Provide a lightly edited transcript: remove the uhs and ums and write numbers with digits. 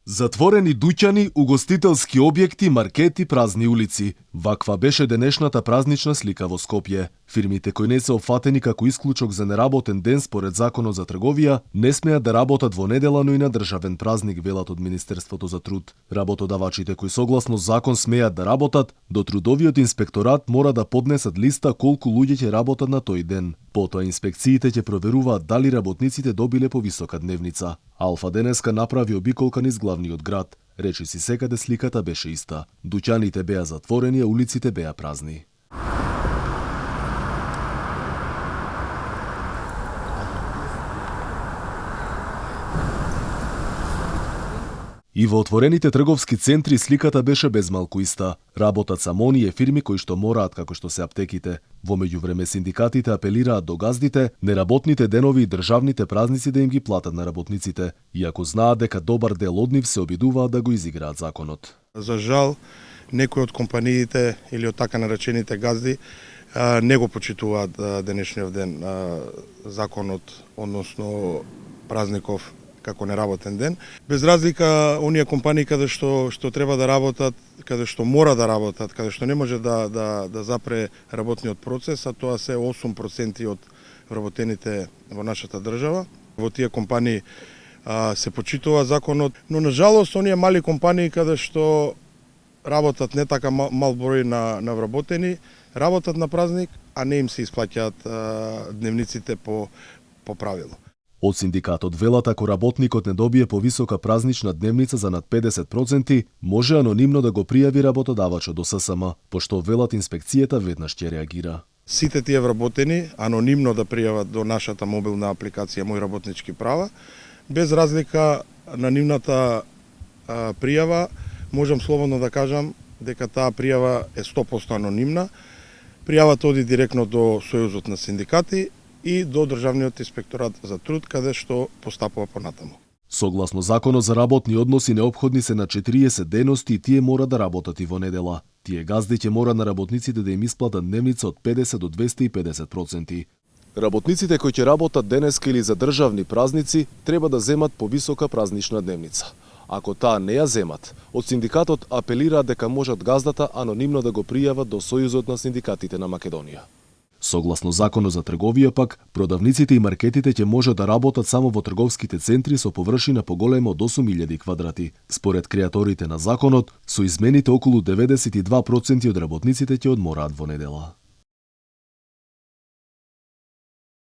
Затворени дуќани, угостителски објекти, маркети, празни улици. Ваква беше денешната празнична слика во Скопје. Фирмите кои не се опфатени како исклучок за неработен ден според Законот за трговија, не смеат да работат во недела, но и на државен празник, велат од Министерството за труд. Работодавачите кои согласно закон смеат да работат, до трудовиот инспекторат мора да поднесат листа колку луѓе ќе работат на тој ден. Потоа инспекциите ќе проверуваат дали работниците добиле повисока дневница. Алфа денеска направи обиколка низ главниот град. Речиси секаде сликата беше иста. Дуќаните беа затворени, а улиците беа празни. И во отворените трговски центри сликата беше безмалку иста. Работат само оние фирми кои што мораат, како што се аптеките. Во меѓувреме синдикатите апелираат до газдите, неработните денови и државните празници да им ги платат на работниците, иако знаат дека добар дел од нив се обидуваат да го изиграат законот. За жал, некои од компаниите или од така наречените газди не го почитуваат денешниот ден законот, односно празников како неработен ден. Без разлика, оние компании каде што треба да работат, каде што мора да работат, каде што не може да запре работниот процес, а тоа се 8% од вработените во нашата држава. Во тие компании се почитува законот, но на жалост оние мали компании каде што работат не така мал број на вработени, работат на празник, а не им се исплаќаат дневниците по правило. Од синдикатот велат ако работникот не добие повисока празнична дневница за над 50%, може анонимно да го пријави работодавачот до ССМ, пошто велат инспекцијата веднаш ќе реагира. Сите тие вработени анонимно да пријават до нашата мобилна апликација Мој работнички права, без разлика на нивната пријава, можам слободно да кажам дека таа пријава е 100% анонимна. Пријавата оди директно до Сојузот на синдикати и до Државниот инспекторат за труд, каде што постапува понатаму. Согласно Законот за работни односи, неопходни се на 40 дености и тие мора да работат и во недела. Тие газди ќе мора на работниците да им исплатат дневница од 50 до 250%. Работниците кои ќе работат денеска или за државни празници треба да земат повисока празнична дневница. Ако таа не ја земат, од синдикатот апелираат дека можат газдата анонимно да го пријават до Сојузот на синдикатите на Македонија. Согласно Законот за трговија пак, продавниците и маркетите ќе можат да работат само во трговските центри со површина поголема од 8000 квадрати. Според креаторите на законот, со измените околу 92% од работниците ќе одмораат во недела.